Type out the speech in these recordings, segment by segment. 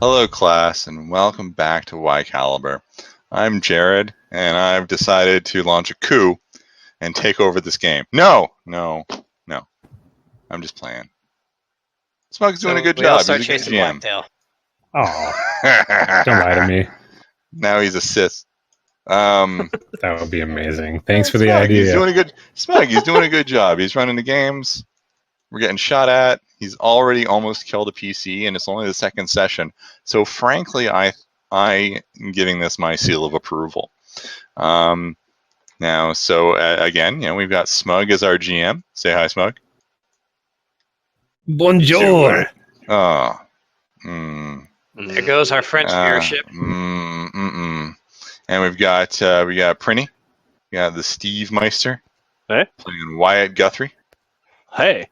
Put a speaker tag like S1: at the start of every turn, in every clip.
S1: Hello, class, and welcome back to Y Caliber. I'm Jared, and I've decided to launch a coup and take over this game. No. I'm just playing. Smug's doing a good job.
S2: Start
S1: He's a good
S2: chasing
S1: GM.
S2: Blacktail.
S3: Oh, don't lie to me.
S1: Now he's a Sith.
S3: That would be amazing. Thanks for the
S1: Smug,
S3: idea.
S1: He's doing a good. Smug, he's doing a good job. He's running the games. We're getting shot at. He's already almost killed a PC, and it's only the second session. So, frankly, I am giving this my seal of approval. Again, we've got Smug as our GM. Say hi, Smug.
S3: Bonjour.
S1: Oh.
S2: There goes our French viewership.
S1: And we got Prinny. We got the Steve Meister.
S4: Hey.
S1: Playing Wyatt Guthrie.
S4: Hey.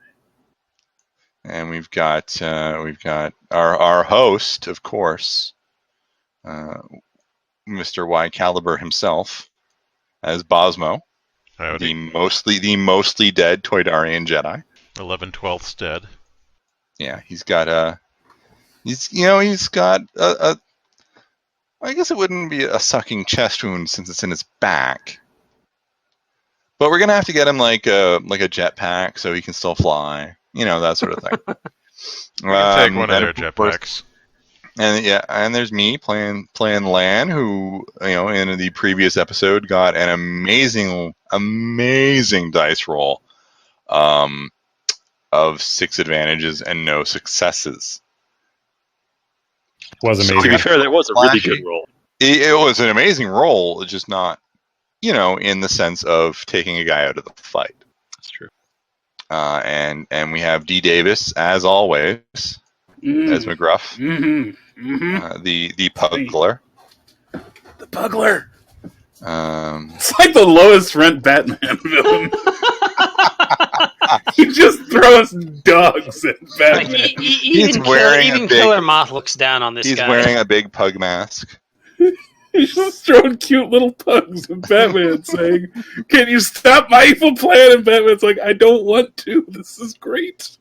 S1: And we've got our host, of course, Mr. Y Caliber himself, as Bosmo, the mostly dead Toydarian Jedi.
S5: 11/12 dead.
S1: Yeah, he's got a I guess it wouldn't be a sucking chest wound since it's in his back. But we're gonna have to get him like a jetpack so he can still fly. That sort of thing.
S5: We can take one of their jetpacks.
S1: And there's me playing Lan, who in the previous episode got an amazing dice roll, of 6 advantages and no successes.
S3: Was amazing.
S4: To be fair, that was a really good roll.
S1: It was an amazing roll, just not, in the sense of taking a guy out of the fight.
S4: That's true.
S1: And we have D. Davis, as always, as McGruff, the Pugler.
S6: The Pugler.
S1: It's
S6: like the lowest rent Batman villain. He just throws dogs at Batman.
S2: Even Killer Moth looks down on this guy.
S1: He's wearing a big pug mask.
S6: He's just throwing cute little pugs at Batman, saying, "Can you stop my evil plan?" And Batman's like, "I don't want to. This is great."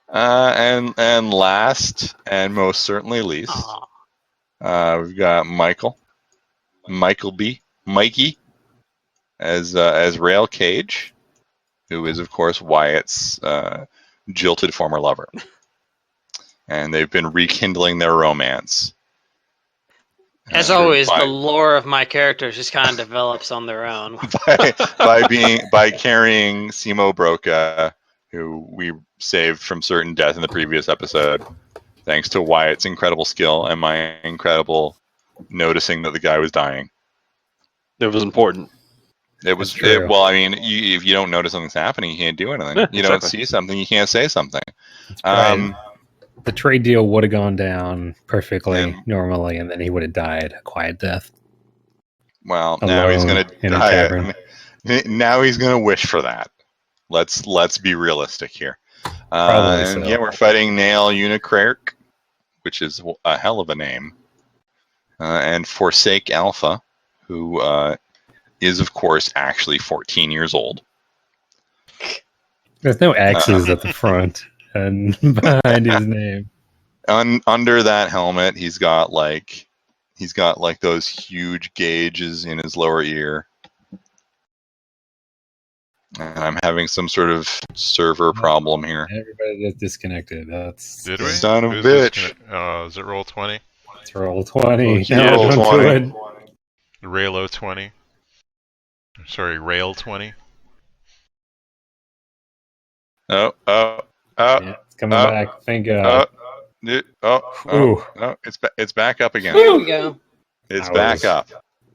S1: And last and most certainly least, we've got Mikey, as Rail Cage, who is of course Wyatt's jilted former lover, and they've been rekindling their romance.
S2: As always, the lore of my characters just kind of develops on their own.
S1: by carrying Simo Broca, who we saved from certain death in the previous episode, thanks to Wyatt's incredible skill and my incredible noticing that the guy was dying.
S4: It was important.
S1: If you don't notice something's happening, you can't do anything.
S4: Yeah,
S1: you don't see something, you can't say something.
S3: The trade deal would have gone down perfectly normally, and then he would have died a quiet death.
S1: Well, now he's going to die. Now he's going to wish for that. Let's be realistic here. We're fighting Nail Unicrark, which is a hell of a name, and Forsake Alpha, who is of course actually 14 years old.
S3: There's no X's at the front and behind his name.
S1: Under that helmet, he's got like those huge gauges in his lower ear. And I'm having some sort of server problem here.
S3: Everybody gets disconnected.
S5: Did we?
S1: Son of a bitch.
S5: Is it roll 20?
S3: It's roll 20.
S1: Yeah, roll 20.
S5: Raylo 20. Sorry, Rail 20.
S1: Oh.
S3: Yeah, it's coming back. Thank God.
S1: No, it's back up again.
S2: There we go.
S1: It's back up.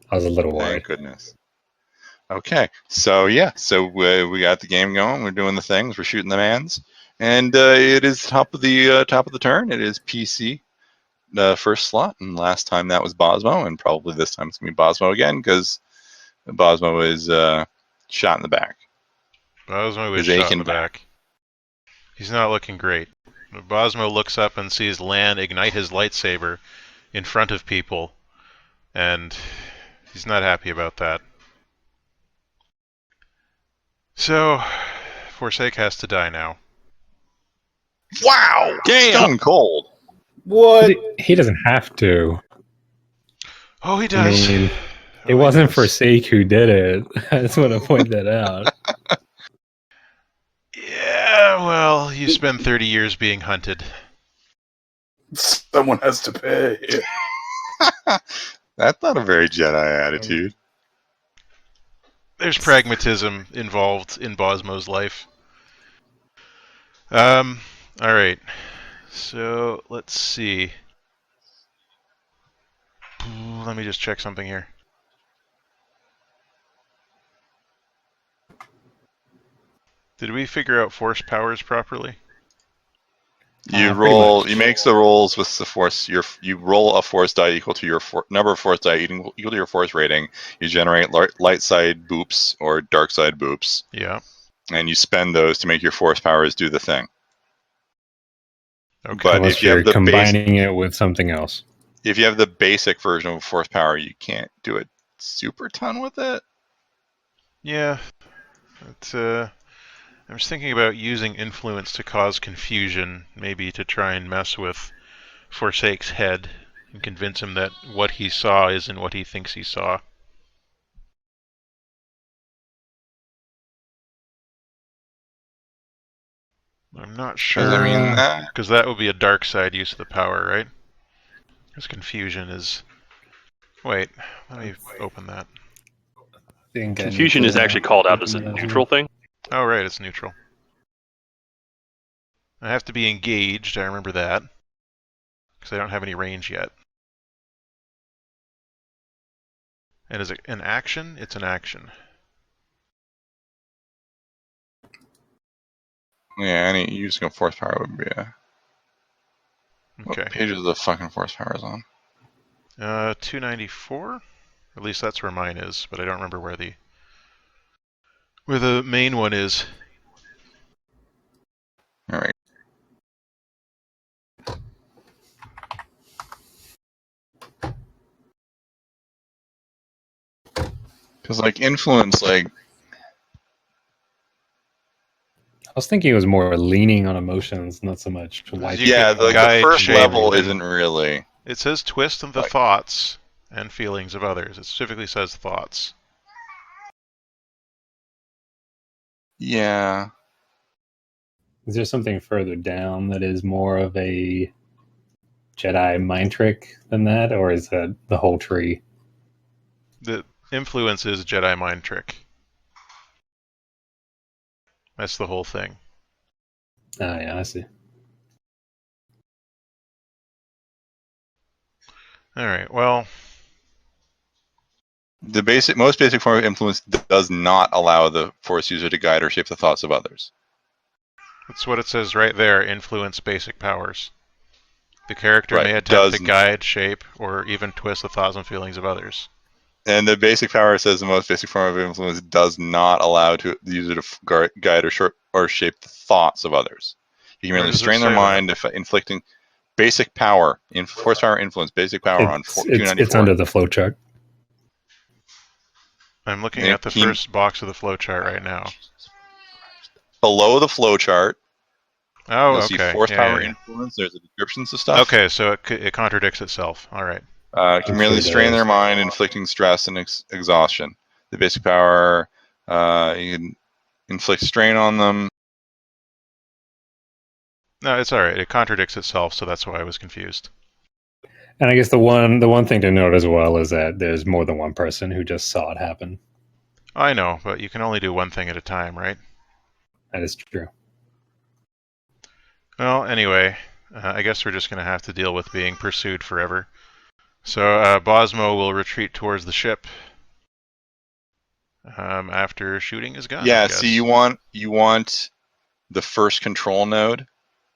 S3: I was a little
S1: Thank
S3: worried.
S1: goodness. Okay, so we got the game going. We're doing the things. We're shooting the mans, and it is top of the turn. It is PC, the first slot, and last time that was Bosmo, and probably this time it's gonna be Bosmo again because Bosmo is shot in the back.
S5: Bosmo is shot in the back. He's not looking great. Bosmo looks up and sees Lan ignite his lightsaber in front of people, and he's not happy about that. So, Forsake has to die now.
S1: Wow! Damn! Stone cold.
S6: What?
S3: He doesn't have to.
S5: Oh, he does.
S3: I mean, it wasn't Forsake who did it. I just want to point that out.
S5: Yeah, well, you spend 30 years being hunted.
S6: Someone has to pay.
S1: That's not a very Jedi attitude.
S5: There's pragmatism involved in Bosmo's life. Alright. So, let's see. Let me just check something here. Did we figure out force powers properly?
S1: You roll. You make the rolls with the force. You roll a force die equal to your number of force die equal to your force rating. You generate light side boops or dark side boops.
S5: Yeah.
S1: And you spend those to make your force powers do the thing.
S3: Okay. But unless if you're combining it with something else.
S1: If you have the basic version of force power, you can't do a super ton with it.
S5: Yeah. I was thinking about using influence to cause confusion, maybe to try and mess with Forsake's head and convince him that what he saw isn't what he thinks he saw. I'm not sure, because that would be a dark side use of the power, right? Because confusion is... Wait, let me open that.
S4: Confusion is actually called out as a neutral thing?
S5: Oh, right, it's neutral. I have to be engaged, I remember that. Because I don't have any range yet. And is it an action? It's an action.
S1: Yeah, any using a force power would be a...
S5: Okay.
S1: What page is the fucking force powers on?
S5: 294? At least that's where mine is, but I don't remember where the main one is.
S1: Alright. Because, like, influence, like...
S3: I was thinking it was more leaning on emotions, not so much.
S1: Yeah, the first level isn't really...
S5: It says twist the thoughts and feelings of others. It specifically says thoughts.
S1: Yeah.
S3: Is there something further down that is more of a Jedi mind trick than that, or is that the whole tree?
S5: The influence is Jedi mind trick. That's the whole thing.
S3: Oh, yeah, I see.
S5: Alright, well...
S1: The most basic form of influence does not allow the Force user to guide or shape the thoughts of others.
S5: That's what it says right there, influence basic powers. The character may attempt to guide, shape, or even twist the thoughts and feelings of others.
S1: And the basic power says the most basic form of influence does not allow the user to guide or shape the thoughts of others. You can merely strain their mind, inflicting basic power, force power influence, basic power on 294.
S3: It's under the flowchart.
S5: I'm looking at the first box of the flowchart right now.
S1: Below the flowchart,
S5: you'll
S1: see force power influence. There's a descriptions of stuff.
S5: Okay, so it contradicts itself. All right.
S1: Can merely strain their mind, inflicting stress and exhaustion. The basic power, you can inflict strain on them.
S5: No, it's all right. It contradicts itself, so that's why I was confused.
S3: And I guess the one thing to note as well is that there's more than one person who just saw it happen.
S5: I know, but you can only do one thing at a time, right?
S3: That is true.
S5: Well, anyway, I guess we're just going to have to deal with being pursued forever. So Bosmo will retreat towards the ship after shooting his gun.
S1: Yeah, see, you want the first control node,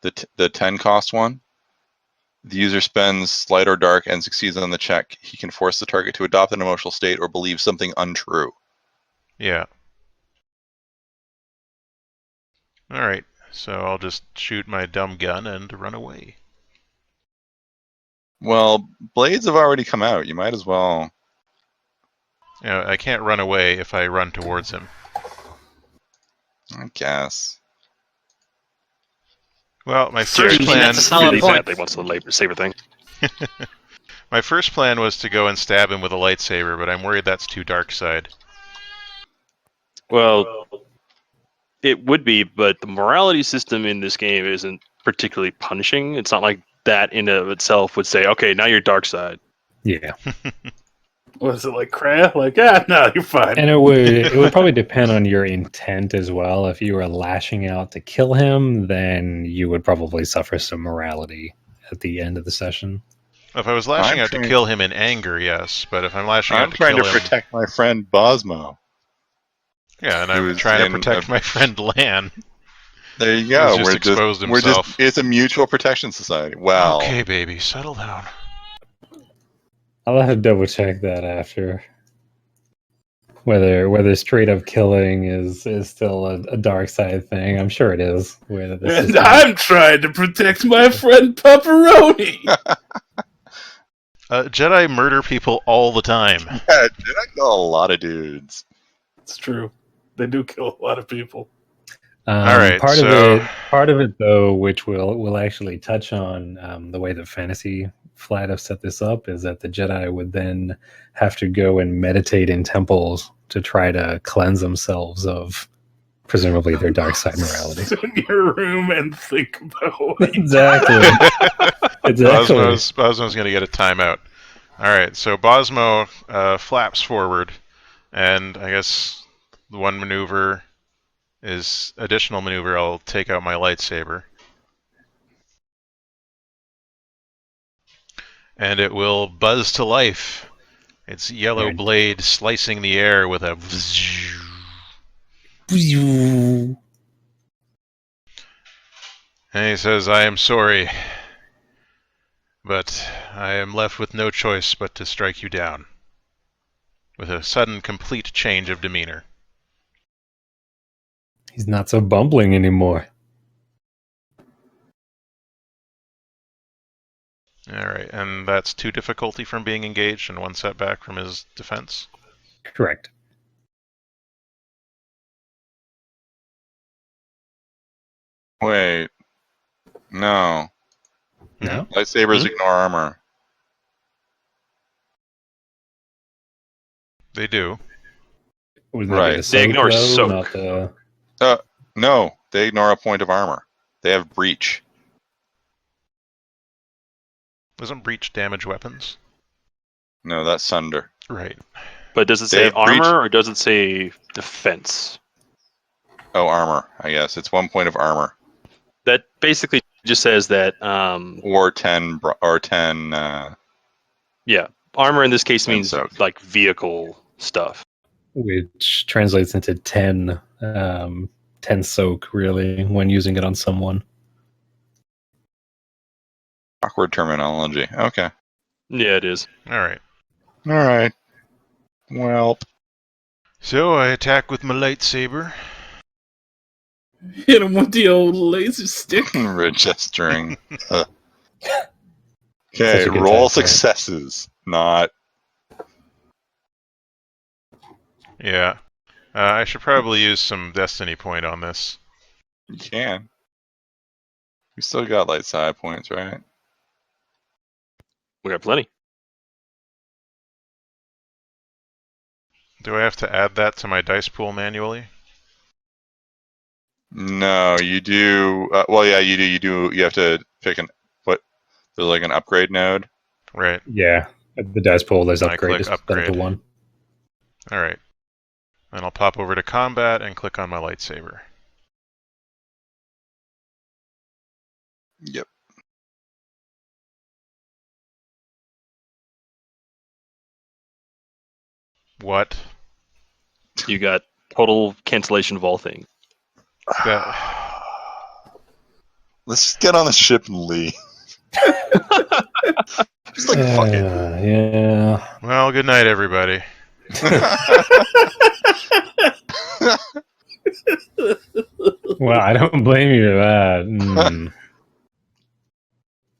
S1: the 10 cost one. The user spends light or dark and succeeds on the check. He can force the target to adopt an emotional state or believe something untrue.
S5: Yeah. Alright, so I'll just shoot my dumb gun and run away.
S1: Well, blades have already come out. You might as well...
S5: I can't run away if I run towards him.
S1: I guess.
S5: Well, my first plan...
S2: That's a solid
S4: really
S2: point.
S4: badly wants the lightsaber thing.
S5: My first plan was to go and stab him with a lightsaber, but I'm worried that's too dark side.
S4: Well, it would be, but the morality system in this game isn't particularly punishing. It's not like that in of itself would say, okay, now you're dark side.
S3: Yeah.
S6: Was it like crap? Like, no, you're fine.
S3: And it would probably depend on your intent as well. If you were lashing out to kill him, then you would probably suffer some morality at the end of the session.
S5: If I was lashing out to kill him in anger, yes. But if I'm lashing out to kill him...
S1: I'm trying to protect my friend Bosmo.
S5: Yeah, and I'm trying to protect my friend Lan.
S1: There you go.
S5: It's
S1: a mutual protection society. Wow.
S5: Okay, baby, settle down.
S3: I'll have to double check that after. Whether straight up killing is still a dark side thing. I'm sure it is.
S6: And I'm trying to protect my friend Pepperoni.
S5: Jedi murder people all the time.
S1: Yeah, Jedi kill a lot of dudes.
S6: It's true. They do kill a lot of people.
S5: All right.
S3: Part of it, though, which we'll actually touch on, the way that Fantasy Flight have set this up, is that the Jedi would then have to go and meditate in temples to try to cleanse themselves of presumably their dark side morality.
S6: Sit in your room and think about it.
S3: Exactly.
S5: Bosmo's going to get a timeout. All right. So Bosmo flaps forward, and I guess the one maneuver is additional maneuver. I'll take out my lightsaber. And it will buzz to life. Its yellow blade slicing the air with a... And he says, I am sorry, but I am left with no choice but to strike you down. With a sudden, complete change of demeanor.
S3: He's not so bumbling anymore.
S5: Alright, and that's 2 difficulty from being engaged and 1 setback from his defense?
S3: Correct.
S1: Wait. No.
S3: No?
S1: Lightsabers ignore armor.
S5: They do.
S1: Right.
S4: They ignore soak.
S1: No, they ignore a point of armor. They have breach.
S5: Doesn't breach damage weapons?
S1: No, that's sunder.
S5: Right.
S4: But does it say armor or does it say defense?
S1: Oh, armor, I guess. It's 1 point of armor.
S4: That basically just says that...
S1: or 10...
S4: yeah. Armor in this case means
S1: soak.
S4: like vehicle stuff.
S3: Which translates into 10 soak, really, when using it on someone.
S1: Awkward terminology. Okay.
S4: Yeah, it is.
S5: Alright.
S1: Well.
S5: So I attack with my lightsaber.
S6: Hit him with the old laser stick.
S1: Registering. Okay, roll successes, not...
S5: Yeah. I should probably use some destiny point on this.
S1: You can. We still got light side points, right?
S4: We got plenty.
S5: Do I have to add that to my dice pool manually?
S1: No, you do. Well, yeah, you do. You have to pick there's like an upgrade node.
S5: Right.
S3: Yeah. At the dice pool, there's upgrade. Just
S5: upgrade.
S3: The one.
S5: All right. And I'll pop over to combat and click on my lightsaber.
S1: Yep.
S5: What?
S4: You got total cancellation of all things.
S1: Let's just get on the ship and leave. Just like fuck it.
S3: Yeah.
S5: Well, good night, everybody.
S3: Well, I don't blame you for that.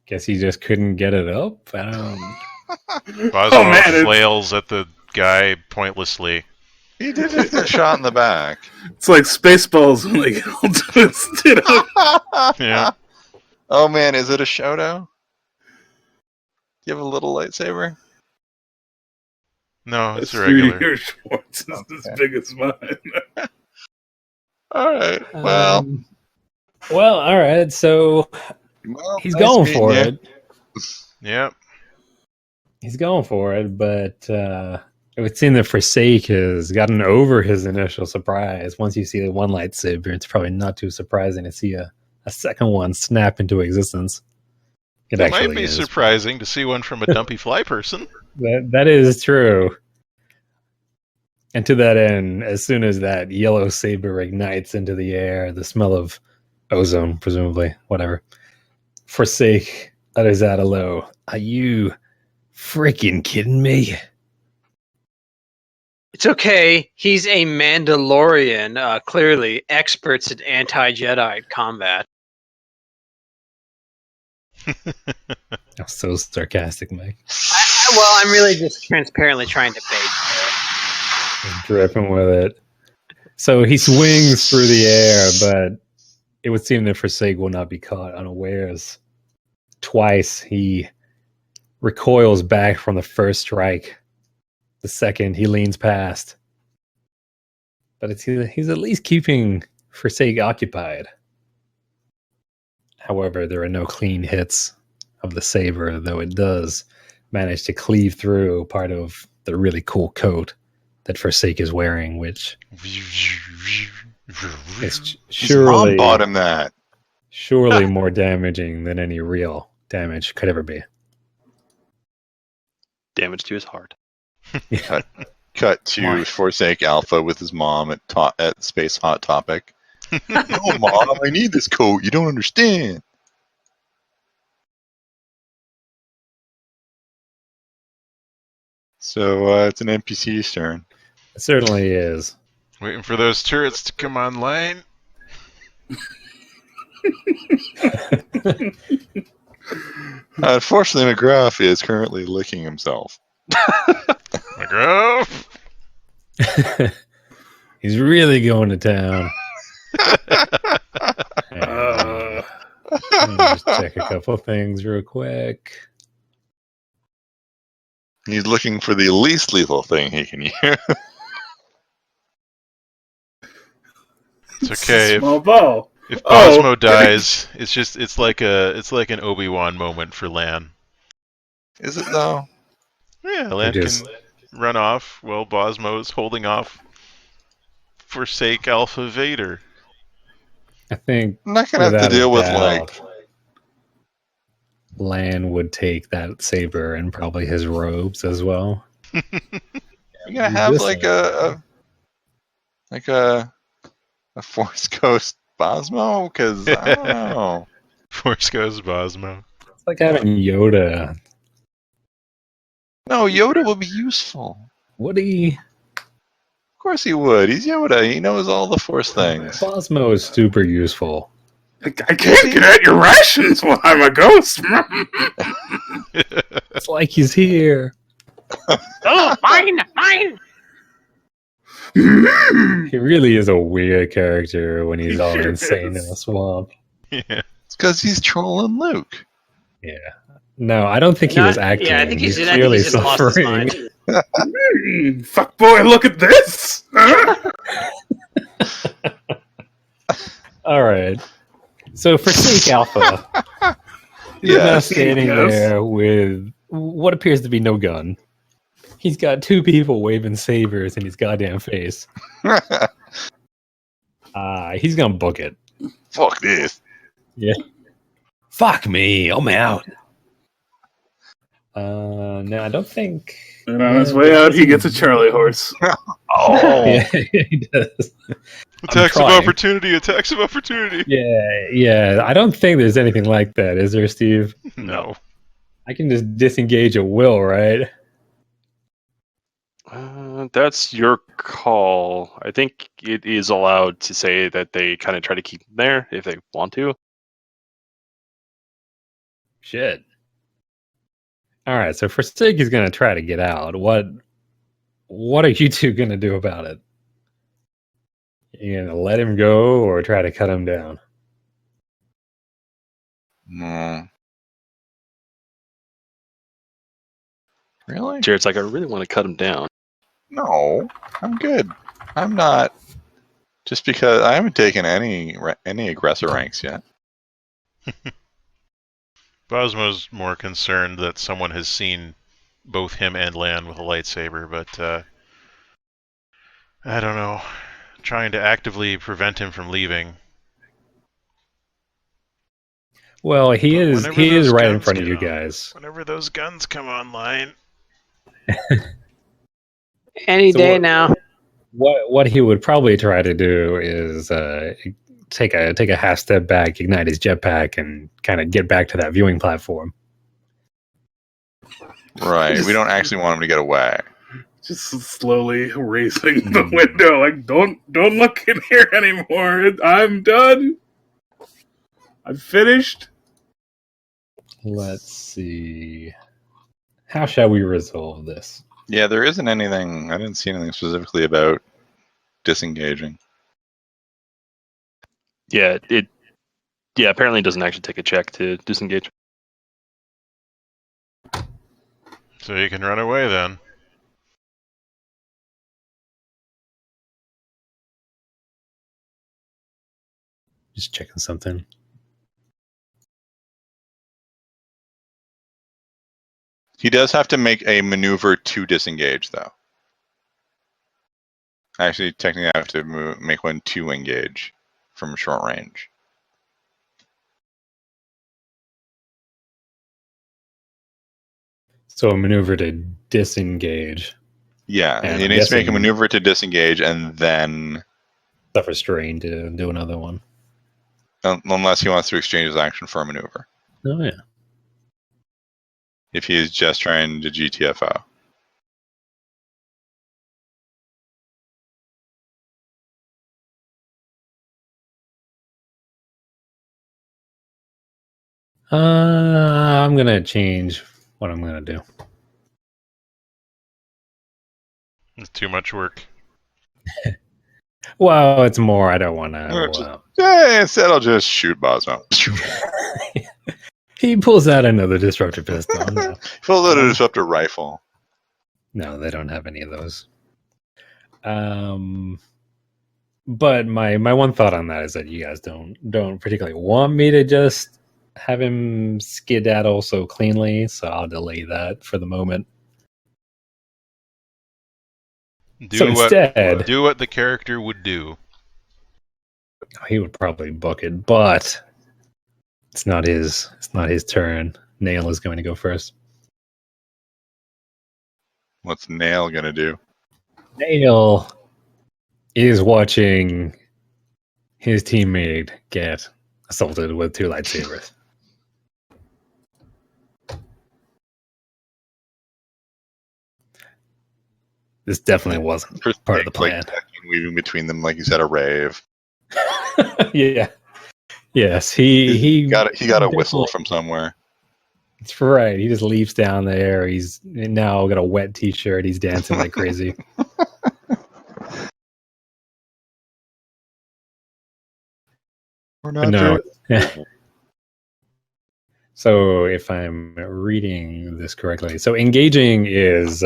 S3: Guess he just couldn't get it up.
S5: Bosmo flails at the guy pointlessly.
S1: He did a shot in the back.
S6: It's like Spaceballs when they get all twisted up.
S5: Yeah.
S1: Oh man, is it a Shoto? Do you have a little lightsaber?
S5: No, it's a regular.
S6: Your Schwartz is as big as mine.
S1: All right. Well.
S3: All right. So he's going for it.
S5: Yep.
S3: He's going for it, but it would seem that Forsake has gotten over his initial surprise. Once you see the one lightsaber, it's probably not too surprising to see a second one snap into existence.
S5: It might be surprising to see one from a dumpy fly person.
S3: That is true. And to that end, as soon as that yellow saber ignites into the air, the smell of ozone, presumably, whatever, Forsake utters out a low, "Are you freaking kidding me?"
S2: It's okay. He's a Mandalorian, clearly experts at anti-Jedi combat.
S3: I'm so sarcastic, Mike.
S2: I'm really just transparently trying to bait.
S3: Dripping with it. So he swings through the air, but it would seem that Forsake will not be caught unawares. Twice he recoils back from the first strike. The second, he leans past. But he's at least keeping Forsake occupied. However, there are no clean hits of the saber, though it does manage to cleave through part of the really cool coat that Forsake is wearing, which is surely
S1: Mom bought him that.
S3: Surely more damaging than any real damage could ever be.
S4: Damage to his heart.
S1: Cut to Forsake Alpha with his mom at Space Hot Topic. No, Mom, I need this coat. You don't understand. So it's an NPC's turn.
S3: It certainly is.
S5: Waiting for those turrets to come online.
S1: Unfortunately, McGrath is currently licking himself.
S5: McGrath!
S3: He's really going to town. Let me just check a couple things real quick.
S1: He's looking for the least lethal thing he can use.
S5: It's okay.
S6: Small ball.
S5: If Bosmo dies, it's like an Obi-Wan moment for Lan.
S1: Is it though?
S5: Yeah, Lan can run off while Bosmo's holding off Forsake Alpha Vader.
S3: I think
S1: I'm not gonna have to deal with
S3: Lan would take that saber and probably his robes as well.
S1: You're gonna have like a Force Ghost Bosmo? Because I don't know.
S5: Force Ghost Bosmo.
S3: It's like having Yoda.
S1: No, Yoda would be useful.
S3: Would he?
S1: Of course he would. He's Yoda. He knows all the Force things.
S3: Bosmo is super useful.
S6: I can't get at your rations while I'm a ghost.
S3: It's like he's here.
S2: Oh, mine!
S3: He really is a weird character when he's all insane in the swamp.
S5: Yeah.
S1: It's because he's trolling Luke.
S3: Yeah. No, I don't think he was acting.
S2: Yeah, I think he's
S3: clearly
S2: just lost his
S3: suffering.
S2: mind.
S6: Fuck boy, look at this!
S3: All right. So Forsake Alpha, he's now standing there with what appears to be no gun. He's got two people waving sabers in his goddamn face. He's gonna book it.
S1: Fuck this.
S3: Yeah. Fuck me. I'm out. No, I don't think.
S6: And on his way out, he gets a Charlie horse.
S1: Oh.
S3: Yeah, he does.
S5: Attacks of opportunity. Attacks of opportunity.
S3: Yeah. I don't think there's anything like that, is there, Steve?
S5: No.
S3: I can just disengage at will, right?
S4: That's your call. I think it is allowed to say that they kind of try to keep them there if they want to.
S3: Shit. All right, so Forsake is going to try to get out. What are you two going to do about it? You going to let him go or try to cut him down?
S1: No. Really?
S4: Jared's like, I really want to cut him down.
S1: No, I'm good. I'm not. Just because I haven't taken any aggressor ranks yet.
S5: Bosmo's more concerned that someone has seen both him and Lan with a lightsaber, but I don't know. Trying to actively prevent him from leaving.
S3: Well, he is right in front of you guys.
S5: Whenever those guns come online.
S2: Any day now.
S3: What he would probably try to do is take a half step back, ignite his jetpack, and kind of get back to that viewing platform.
S1: Right. We don't actually want him to get away.
S6: Just slowly raising the window, like don't look in here anymore. I'm done. I'm finished.
S3: Let's see. How shall we resolve this?
S1: Yeah, there isn't anything. I didn't see anything specifically about disengaging.
S4: Yeah, apparently it doesn't actually take a check to disengage.
S5: So you can run away then.
S3: Just checking something.
S1: He does have to make a maneuver to disengage, though. Actually, technically, I have to make one to engage from short range.
S3: So a maneuver to disengage.
S1: Yeah, he needs to make a maneuver to disengage and then
S3: suffer strain to do another one.
S1: Unless he wants to exchange his action for a maneuver.
S3: Oh, yeah.
S1: If he is just trying to GTFO.
S3: I'm going to change what I'm going to do.
S5: It's too much work.
S3: Well, it's more. I don't want to.
S1: Instead, I'll just shoot Bosmo.
S3: He pulls out another disruptor pistol. No.
S1: Pulls out a disruptor rifle.
S3: No, they don't have any of those. But my one thought on that is that you guys don't particularly want me to just have him skedaddle so cleanly, so I'll delay that for the moment.
S5: Do what the character would do.
S3: He would probably book it, but it's not his turn. Nail is going to go first.
S1: What's Nail gonna do?
S3: Nail is watching his teammate get assaulted with 2 lightsabers. This definitely wasn't part of the plan.
S1: Weaving between them, like you said, a rave.
S3: Yeah. Yes, he
S1: got a whistle from somewhere.
S3: That's right. He just leaps down there. He's now got a wet t-shirt. He's dancing like crazy.
S1: We're not
S3: So if I'm reading this correctly, so engaging is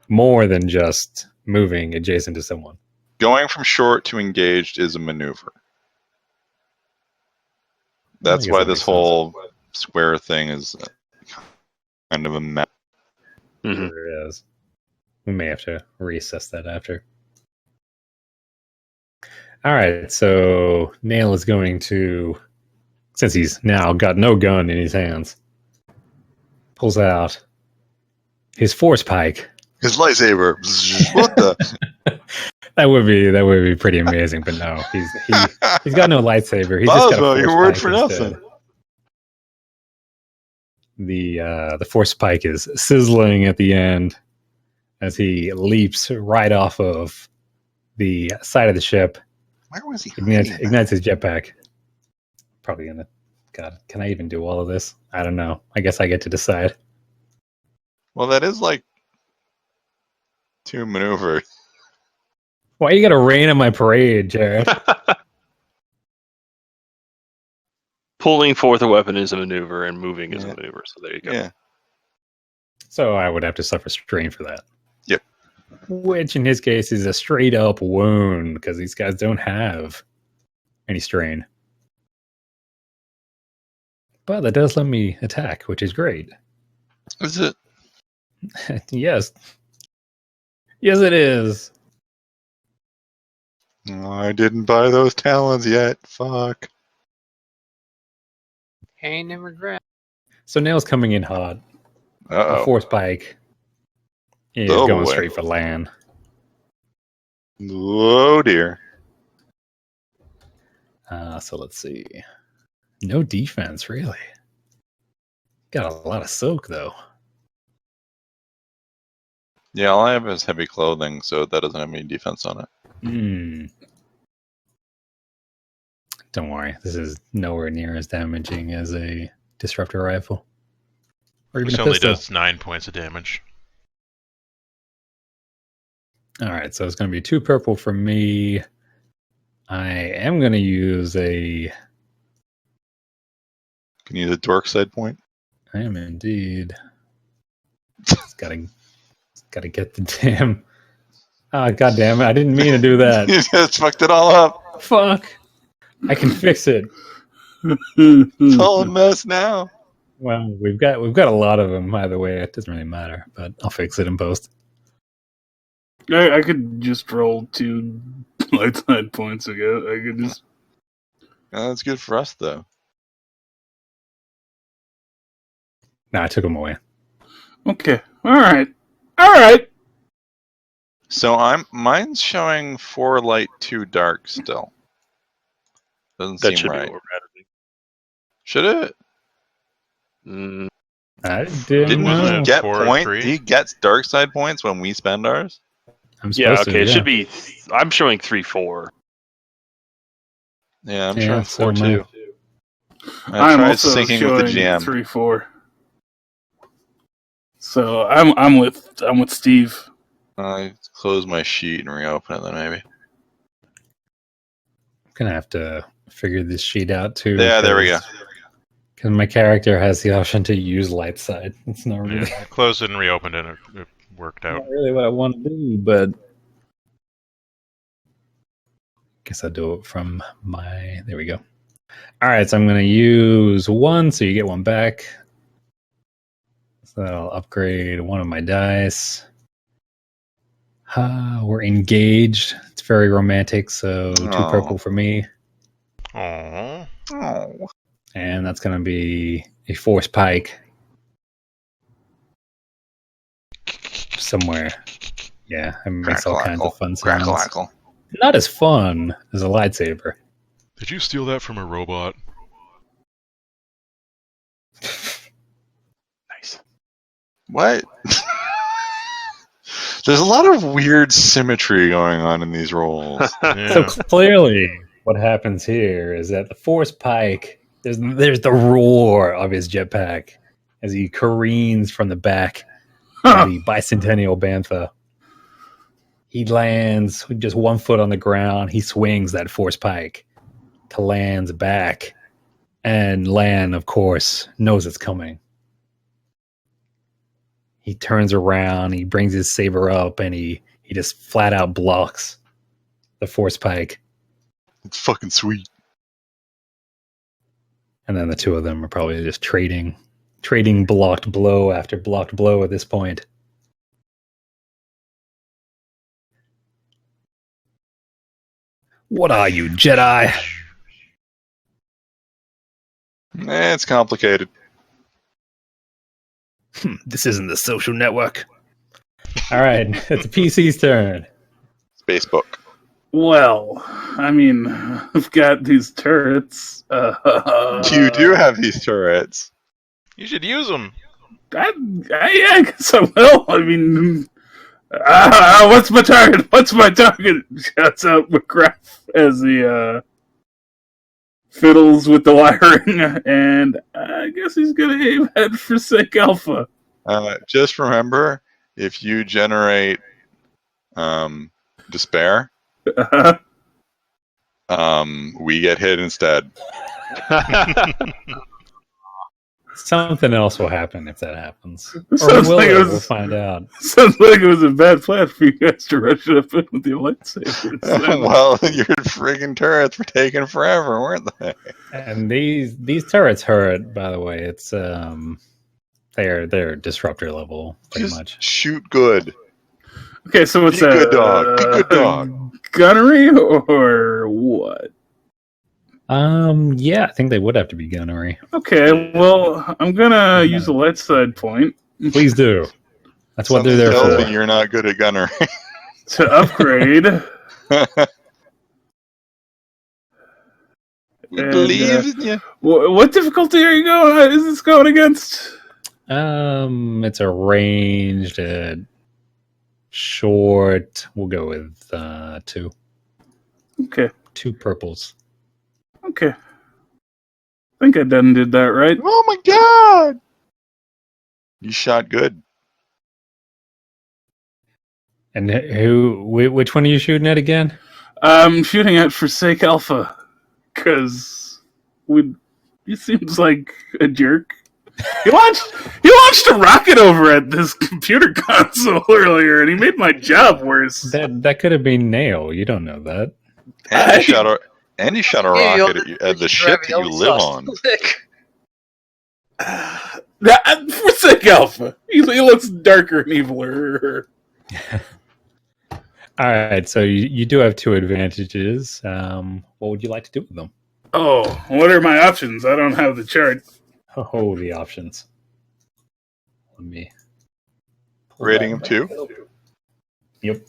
S3: more than just moving adjacent to someone.
S1: Going from short to engaged is a maneuver. That's why this whole square thing is kind of a mess.
S3: Mm-hmm. It is. We may have to reassess that after. All right, so Nail is going to, since he's now got no gun in his hands, pulls out his force pike.
S1: His lightsaber. What the?
S3: That would be pretty amazing, but no, he's got no lightsaber. He's just got a force
S1: your word
S3: pike
S1: for
S3: instead.
S1: nothing.
S3: The force pike is sizzling at the end as he leaps right off of the side of the ship.
S1: Where was he?
S3: Ignites his jetpack. Probably gonna. God, can I even do all of this? I don't know. I guess I get to decide.
S1: Well, that is like 2 maneuvers.
S3: Why you gotta rain on my parade, Jared?
S4: pulling forth a weapon is a maneuver, and moving is a maneuver. So there you go.
S1: Yeah.
S3: So I would have to suffer strain for that.
S1: Yep.
S3: Which in his case is a straight up wound because these guys don't have any strain. But that does let me attack, which is great.
S1: Is it?
S3: Yes. Yes, it is.
S1: Oh, I didn't buy those talons yet. Fuck.
S2: Pain and regret.
S3: So Nail's coming in hot.
S1: Uh-oh.
S3: The force pike is going straight for land.
S1: Oh dear.
S3: So let's see. No defense, really. Got a lot of soak, though.
S1: Yeah, all I have is heavy clothing, so that doesn't have any defense on it.
S3: Don't worry, this is nowhere near as damaging as a disruptor rifle. Or even
S5: Which
S3: a
S5: only
S3: pistol.
S5: does 9 points of damage.
S3: Alright, so it's going to be 2 purple for me. I am going to use a...
S1: Can you use a dork side point?
S3: I am indeed. Just gotta get the damn... Ah, god damn it, I didn't mean to do that.
S1: You just fucked it all up.
S3: Fuck! I can fix it.
S1: It's all a mess now.
S3: Well, we've got a lot of them either way. It doesn't really matter, but I'll fix it in post.
S6: I could just roll 2 light side points ago. I could just.
S1: That's good for us, though.
S3: No, I took them away.
S6: Okay. All right.
S1: So mine's showing 4 light, 2 dark still. Doesn't
S4: That
S1: seem
S4: should
S1: right.
S4: be automatically.
S1: Should it?
S3: I didn't
S1: he get
S5: 4
S1: points?
S5: 3?
S1: He gets dark side points when we spend ours?
S3: I'm
S4: Yeah,
S3: supposed
S4: okay.
S3: to,
S4: It should be. I'm showing 3-4.
S1: Yeah, I'm
S3: Yeah,
S1: showing
S3: so
S1: 4 too.
S6: I'm
S1: tried
S6: also
S1: syncing
S6: showing
S1: with the GM.
S6: 3-4. So I'm with Steve.
S1: I close my sheet and reopen it then maybe.
S3: I'm gonna have to figure this sheet out too.
S1: Yeah, there we go.
S3: Because my character has the option to use light side. It's not really,
S5: Yeah, I closed it and reopened it. It worked out.
S3: not really what I want to do, but guess I'll do it from my. There we go. All right, so I'm gonna use 1, so you get 1 back. So that'll upgrade 1 of my dice. We're engaged. It's very romantic, so 2 purple for me.
S5: Aww.
S1: Oh.
S3: And that's going to be a force pike. Somewhere. Yeah, it makes all kinds of fun sounds.
S1: Crackle.
S3: Not as fun as a lightsaber.
S5: Did you steal that from a robot?
S4: Nice.
S1: What? There's a lot of weird symmetry going on in these rolls.
S5: Yeah.
S3: So clearly, what happens here is that the force pike, there's the roar of his jetpack as he careens from the back of the Bicentennial Bantha. He lands with just 1 foot on the ground. He swings that force pike to Land's back. And Land, of course, knows it's coming. He turns around, he brings his saber up, and he just flat out blocks the force pike.
S1: It's fucking sweet.
S3: And then the 2 of them are probably just trading blocked blow after blocked blow at this point. What are you, Jedi?
S1: It's complicated.
S3: This isn't the Social Network. All right, it's PC's turn.
S1: Spacebook.
S6: Well, I mean, I've got these turrets.
S1: You do have these turrets.
S5: You should use them.
S6: I guess I will. I mean, what's my target? What's my target? Shouts out MacLeod as he fiddles with the wiring, and I guess he's gonna aim at Forsake Alpha.
S1: Just remember, if you generate despair, We get hit instead.
S3: Something else will happen if that happens. Or we'll find out.
S6: Sounds like it was a bad plan for you guys to rush it up in with your lightsabers.
S1: Well, your friggin' turrets were taking forever, weren't they?
S3: And these turrets hurt, by the way. It's they're disruptor level, pretty much.
S1: Shoot good.
S6: Okay, so it's
S1: a good dog. Be good dog.
S6: Gunnery or what?
S3: Yeah, I think they would have to be gunnery.
S6: Okay, well, I'm gonna use a light side point.
S3: Please do. That's what they're there for.
S1: You're not good at gunnery.
S6: To upgrade.
S1: We believe in you.
S6: What difficulty are you going? Is this going against?
S3: It's a ranged, short. We'll go with 2.
S6: Okay.
S3: 2 purples.
S6: Okay. I think I did that right.
S1: Oh my god! You shot good.
S3: And which one are you shooting at again?
S6: I'm shooting at Forsake Alpha. Because he seems like a jerk. He launched a rocket over at this computer console earlier, and he made my job worse.
S3: That could have been Nail. You don't know that.
S1: And he shot a rocket at the ship that you live on.
S6: Forsake Alpha. He looks darker and eviler.
S3: All right, so you do have 2 advantages. What would you like to do with them?
S6: Oh, what are my options? I don't have the chart.
S3: Oh, the options. Let me.
S1: Rating of 2?
S3: Yep.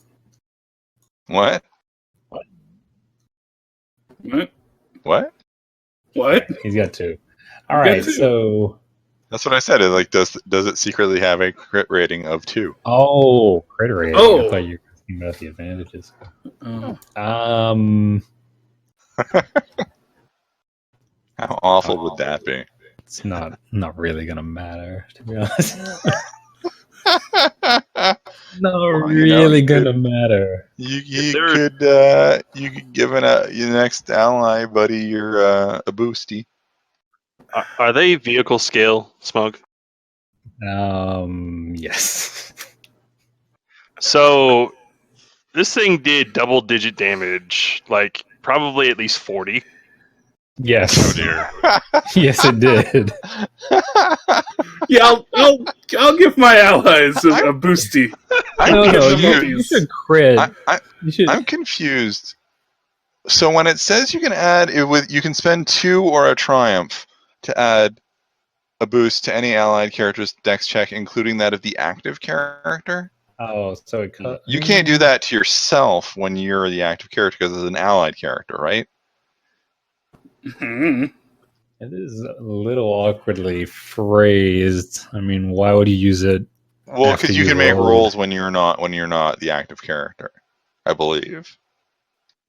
S1: What? What?
S3: He's got 2. All right, so
S1: that's what I said. Does it secretly have a crit rating of 2?
S3: Oh, crit rating.
S6: Oh.
S3: I thought you were talking about the advantages.
S1: How awful would that be?
S3: It's not really gonna matter, to be honest. Gonna matter.
S1: You could give your next ally buddy your a boosty.
S4: Are they vehicle scale, Smug?
S3: Yes.
S4: So this thing did double-digit damage, like probably at least 40.
S3: Yes.
S5: Oh dear.
S3: Yes, it did.
S6: Yeah, I'll give my allies a boosty.
S3: You should crit.
S1: I'm confused. So when it says you can add it you can spend 2 or a triumph to add a boost to any allied character's dex check, including that of the active character.
S3: Oh, so
S1: you can't do that to yourself when you're the active character because it's an allied character, right?
S6: Mm-hmm.
S3: It is a little awkwardly phrased. I mean, why would you use it?
S1: Well, because you can make rolls when you're not the active character, I believe.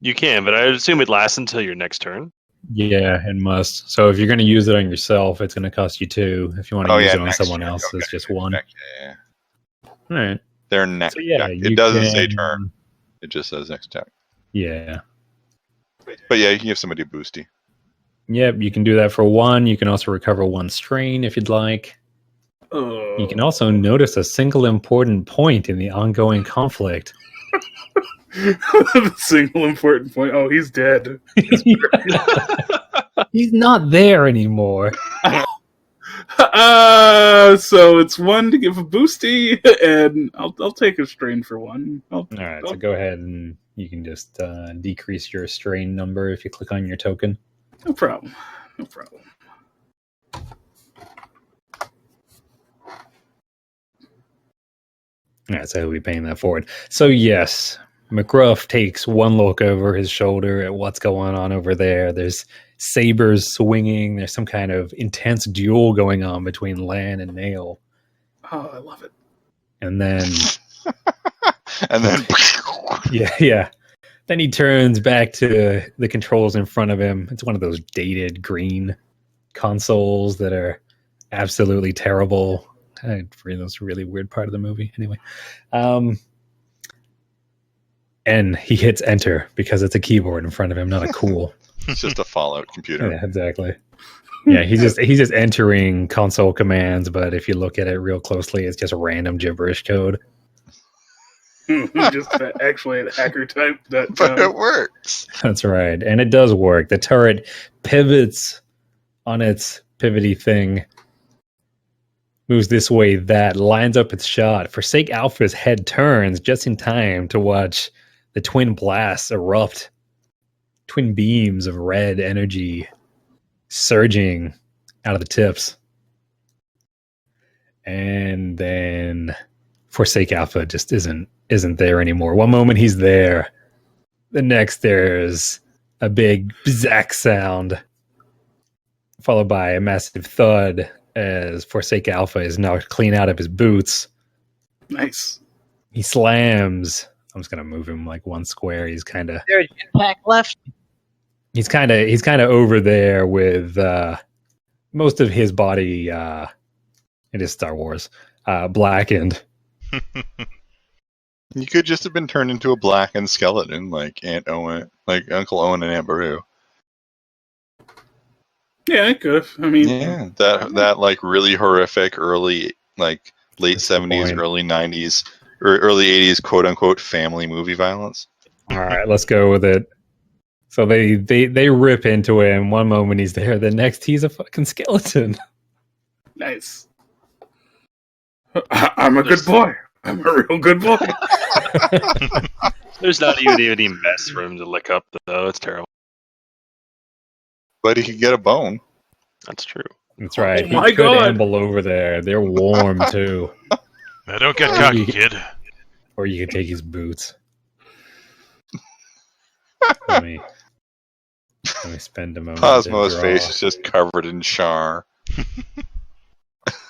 S4: You can, but I assume it lasts until your next turn.
S3: Yeah, it must. So if you're going to use it on yourself, it's going to cost you 2. If you want to use it on someone else, it's just 1.
S1: Yeah.
S3: All right.
S1: They're next.
S3: So, yeah,
S1: it doesn't say turn. It just says next check.
S3: Yeah.
S1: But yeah, you can give somebody a boosty.
S3: Yep, you can do that for 1. You can also recover 1 strain if you'd like. You can also notice a single important point in the ongoing conflict.
S6: The single important point. Oh, he's dead.
S3: He's not there anymore.
S6: So it's 1 to give a boosty, and I'll take a strain for 1.
S3: All right, so go ahead and you can just decrease your strain number if you click on your token.
S6: No problem.
S3: All right, so he'll be paying that forward. So yes, MacLeod takes 1 look over his shoulder at what's going on over there. There's sabers swinging. There's some kind of intense duel going on between Lan and Nail.
S6: Oh, I love it.
S3: And then...
S1: Yeah.
S3: Then he turns back to the controls in front of him. It's one of those dated green consoles that are absolutely terrible. That's a really weird part of the movie. Anyway. and he hits enter because it's a keyboard in front of him, not a cool.
S1: It's just a Fallout computer.
S3: Yeah, exactly. Yeah, he's just entering console commands, but if you look at it real closely, it's just random gibberish code.
S6: Just actually a hacker type. But
S1: it works.
S3: That's right, and it does work. The turret pivots on its pivoty thing, moves this way, that lines up its shot. Forsake Alpha's head turns just in time to watch the twin blasts erupt. Twin beams of red energy surging out of the tips. And then Forsake Alpha just isn't there anymore. One moment he's there. The next there's a big bzack sound, followed by a massive thud as Forsake Alpha is knocked clean out of his boots.
S6: Nice.
S3: He slams. I'm just gonna move him like one square. He's kind of.
S2: Is there a jetpack left?
S3: He's kind of over there with most of his body. It is Star Wars, blackened.
S1: You could just have been turned into a blackened skeleton, like Aunt Owen, like Uncle Owen and Aunt Beru.
S6: Yeah, I could have. I mean,
S1: yeah, that like really horrific early, like late 70s, early 90s, or early 80s, quote unquote, family movie violence.
S3: All right, let's go with it. So they rip into him. One moment he's there, the next he's a fucking skeleton.
S6: Nice. I'm a good boy. I'm a real good boy.
S4: There's not even any mess for him to lick up, though. It's terrible.
S1: But he could get a bone.
S4: That's true.
S3: That's right.
S6: Oh my God.
S3: Amble over there. They're warm too.
S5: Now don't get cocky, kid.
S3: Or you could take his boots. Let me spend a moment.
S1: Cosmo's face is just covered in char.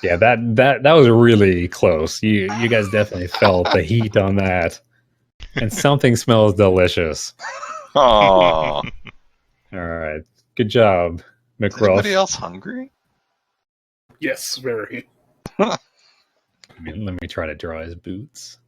S3: Yeah, that was really close. You guys definitely felt the heat on that. And something smells delicious.
S1: Aww.
S3: All right. Good job, MacLeod.
S1: Is anybody else hungry?
S6: Yes, very.
S3: Let me try to draw his boots.